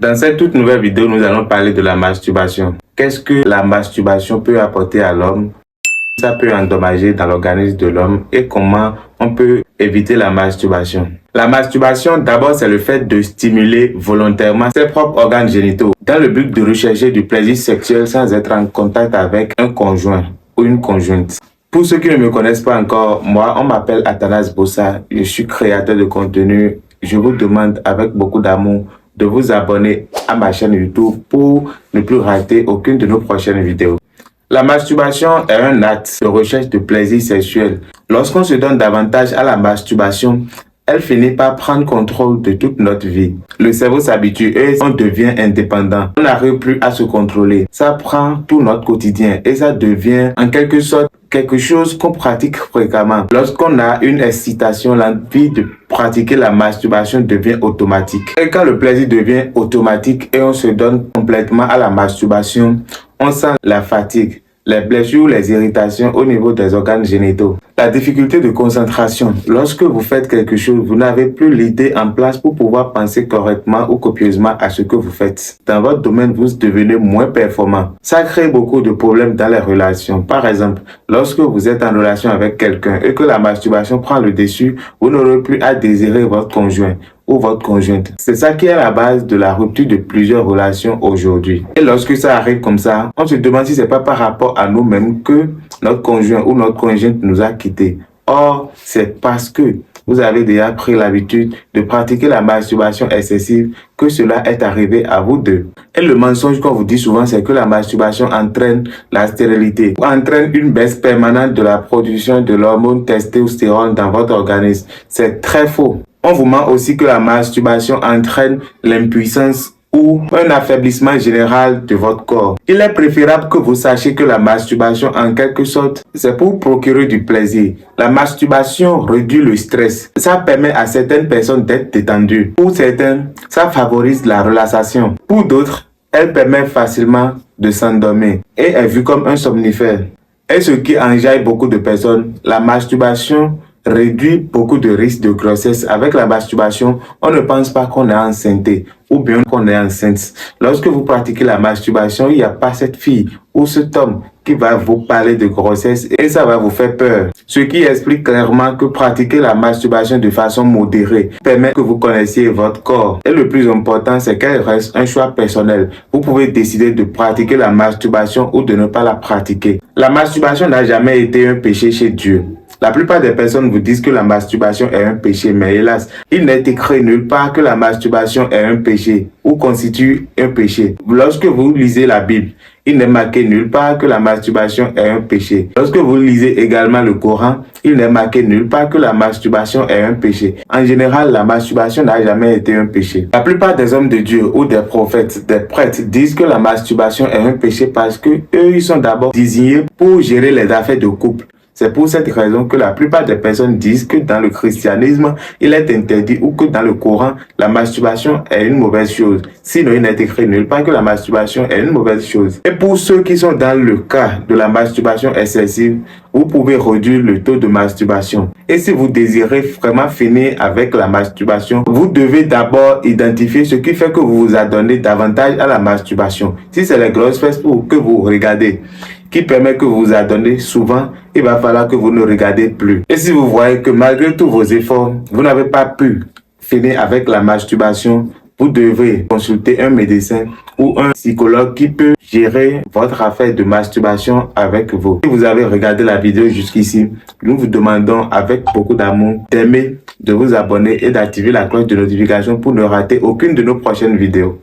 Dans cette toute nouvelle vidéo, nous allons parler de la masturbation. Qu'est-ce que la masturbation peut apporter à l'homme? Ça peut endommager dans l'organisme de l'homme et comment on peut éviter la masturbation. La masturbation, d'abord, c'est le fait de stimuler volontairement ses propres organes génitaux dans le but de rechercher du plaisir sexuel sans être en contact avec un conjoint ou une conjointe. Pour ceux qui ne me connaissent pas encore, moi, on m'appelle Athanas Bossa. Je suis créateur de contenu. Je vous demande avec beaucoup d'amour de vous abonner à ma chaîne YouTube pour ne plus rater aucune de nos prochaines vidéos. La masturbation est un acte de recherche de plaisir sexuel. Lorsqu'on se donne davantage à la masturbation, elle finit par prendre contrôle de toute notre vie. Le cerveau s'habitue et on devient indépendant. On n'arrive plus à se contrôler. Ça prend tout notre quotidien et ça devient en quelque sorte quelque chose qu'on pratique fréquemment. Lorsqu'on a une excitation, l'envie de pratiquer la masturbation devient automatique. Et quand le plaisir devient automatique et on se donne complètement à la masturbation, on sent la fatigue, les blessures, les irritations au niveau des organes génitaux. La difficulté de concentration. Lorsque vous faites quelque chose, vous n'avez plus l'idée en place pour pouvoir penser correctement ou copieusement à ce que vous faites. Dans votre domaine, vous devenez moins performant. Ça crée beaucoup de problèmes dans les relations. Par exemple, lorsque vous êtes en relation avec quelqu'un et que la masturbation prend le dessus, vous n'aurez plus à désirer votre conjoint ou votre conjointe. C'est ça qui est la base de la rupture de plusieurs relations aujourd'hui. Et lorsque ça arrive comme ça, on se demande si c'est pas par rapport à nous-mêmes que notre conjoint ou notre conjointe nous a quittés. Or, c'est parce que vous avez déjà pris l'habitude de pratiquer la masturbation excessive que cela est arrivé à vous deux. Et le mensonge qu'on vous dit souvent, c'est que la masturbation entraîne la stérilité ou entraîne une baisse permanente de la production de l'hormone testostérone dans votre organisme. C'est très faux. On vous ment aussi que la masturbation entraîne l'impuissance ou un affaiblissement général de votre corps. Il est préférable que vous sachiez que la masturbation, en quelque sorte, c'est pour procurer du plaisir. La masturbation réduit le stress. Ça permet à certaines personnes d'être détendues. Pour certains, ça favorise la relaxation. Pour d'autres, elle permet facilement de s'endormir et est vue comme un somnifère. Et ce qui enjaille beaucoup de personnes, la masturbation réduit beaucoup de risques de grossesse. Avec la masturbation, on ne pense pas qu'on est enceinte ou bien qu'on est enceinte. Lorsque vous pratiquez la masturbation, il n'y a pas cette fille ou cet homme qui va vous parler de grossesse et ça va vous faire peur. Ce qui explique clairement que pratiquer la masturbation de façon modérée permet que vous connaissiez votre corps. Et le plus important, c'est qu'elle reste un choix personnel. Vous pouvez décider de pratiquer la masturbation ou de ne pas la pratiquer. La masturbation n'a jamais été un péché chez Dieu. La plupart des personnes vous disent que la masturbation est un péché, mais hélas, il n'est écrit nulle part que la masturbation est un péché ou constitue un péché. Lorsque vous lisez la Bible, il n'est marqué nulle part que la masturbation est un péché. Lorsque vous lisez également le Coran, il n'est marqué nulle part que la masturbation est un péché. En général, la masturbation n'a jamais été un péché. La plupart des hommes de Dieu ou des prophètes, des prêtres disent que la masturbation est un péché parce que eux, ils sont d'abord désignés pour gérer les affaires de couple. C'est pour cette raison que la plupart des personnes disent que dans le christianisme, il est interdit ou que dans le Coran, la masturbation est une mauvaise chose. Sinon, il n'est écrit nulle part que la masturbation est une mauvaise chose. Et pour ceux qui sont dans le cas de la masturbation excessive, vous pouvez réduire le taux de masturbation. Et si vous désirez vraiment finir avec la masturbation, vous devez d'abord identifier ce qui fait que vous vous adonnez davantage à la masturbation. Si c'est les grosses fesses que vous regardez, qui permet que vous vous adonnez souvent, il va falloir que vous ne regardez plus. Et si vous voyez que malgré tous vos efforts, vous n'avez pas pu finir avec la masturbation, vous devez consulter un médecin ou un psychologue qui peut gérer votre affaire de masturbation avec vous. Si vous avez regardé la vidéo jusqu'ici, nous vous demandons avec beaucoup d'amour d'aimer, de vous abonner et d'activer la cloche de notification pour ne rater aucune de nos prochaines vidéos.